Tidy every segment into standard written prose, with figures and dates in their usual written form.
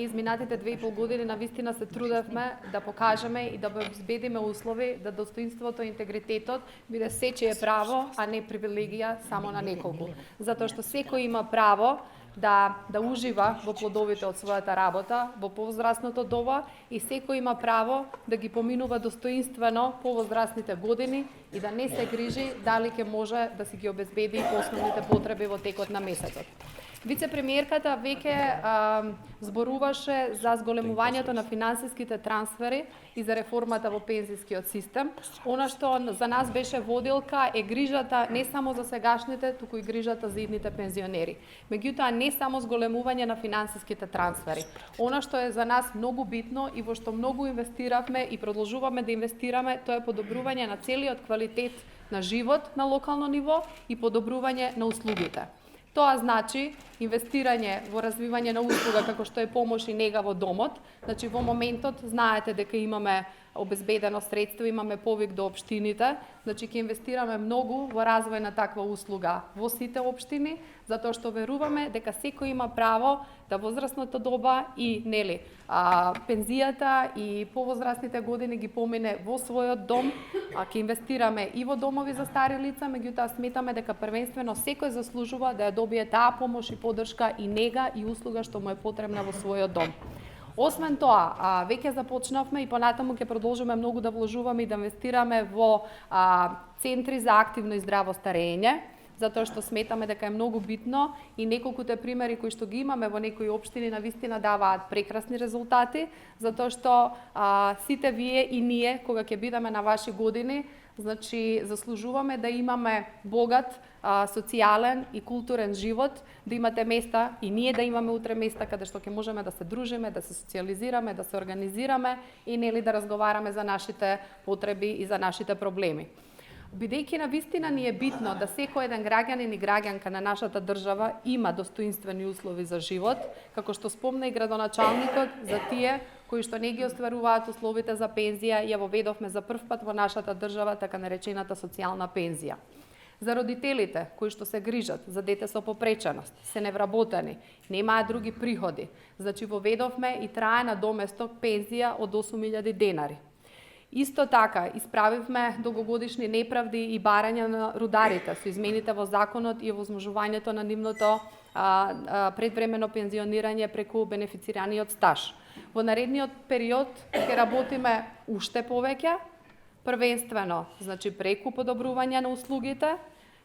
Изминатите 2,5 години навистина се трудевме да покажеме и да обезбедиме услови да достоинството и интегритетот биде сечие право, а не привилегија само на неколку. Затоа што секој има право да ужива во плодовите од својата работа во повозрасното доба и секој има право да ги поминува достоинствено повозрасните години и да не се грижи дали ќе може да си ги обезбеди основните потреби во текот на месецот. Вице-премиерката веќе зборуваше за зголемувањето на финансиските трансфери и за реформата во пензискиот систем. Она што за нас беше водилка е грижата не само за сегашните, туку и грижата за идните пензионери. Меѓутоа не само зголемување на финансиските трансфери. Она што е за нас многу битно и во што многу инвестиравме и продолжуваме да инвестираме, тоа е подобрување на целиот квалитет на живот на локално ниво и подобрување на услугите. Тоа значи инвестирање во развивање на услуга како што е помош и нега во домот. Значи во моментот знаете дека имаме обезбедено средство, имаме повик до општините, значи ќе инвестираме многу во развој на таква услуга во сите општини, затоа што веруваме дека секој има право да возрастната доба и пензијата и повозрастните години ги помине во својот дом, ќе инвестираме и во домови за стари лица, меѓутоа сметаме дека првенствено секој заслужува да ја добие таа помош и поддршка и нега и услуга што му е потребна во својот дом. Освен тоа, веќе започнавме и понатаму ќе продолжиме многу да вложуваме и да инвестираме во центри за активно и здраво старење, затоа што сметаме дека е многу битно и неколкуте примери кои што ги имаме во некои општини навистина даваат прекрасни резултати, затоа што сите вие и ние кога ќе бидеме на ваши години, значи заслужуваме да имаме богат социјален и културен живот, да имате места и ние да имаме утре места каде што ќе можеме да се дружиме, да се социјализираме, да се организираме и да разговараме за нашите потреби и за нашите проблеми. Бидејќи навистина ни е битно да секој еден граѓанин и граѓанка на нашата држава има достоинствени услови за живот, како што спомна и градоначалникот за тие кои што не ги остваруваат условите за пензија, ја воведовме за прв пат во нашата држава така наречената социјална пензија. За родителите кои што се грижат за дете со попреченост, се невработени, немаат други приходи, значи воведовме и траена доместок пензија од 8.000 денари. Исто така, исправивме долгогодишни неправди и барања на рударите со измените во законот и овозможувањето на нивното предвремено пензионирање преку бенефицираниот стаж. Во наредниот период ќе работиме уште повеќе, првенствено, значи преку подобрување на услугите,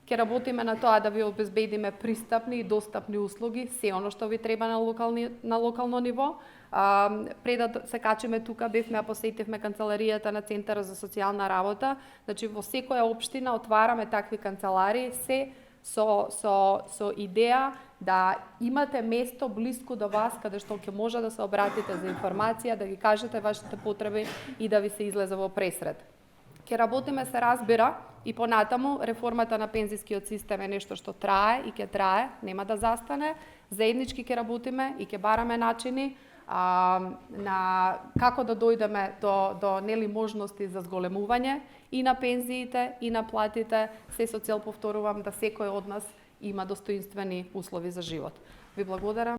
ќе работиме на тоа да ви обезбедиме пристапни и достапни услуги, се оно што ви треба на локално ниво. Пред да се качиме тука, бевме посетивме канцеларијата на Центарот за социјална работа. Значи во секоја општина отвараме такви канцеларии, се со идеја да имате место блиску до вас каде што ќе може да се обратите за информација, да ги кажете вашите потреби и да ви се излезе во пресред. Ќе работиме, се разбира, и понатаму реформата на пензискиот систем е нешто што трае и ќе трае, нема да застане. Заеднички ќе работиме и ќе бараме начини на како да дојдеме до можности за зголемување и на пензиите и на платите, се со цел, повторувам, да секој од нас има достоинствени услови за живот. Ви благодарам.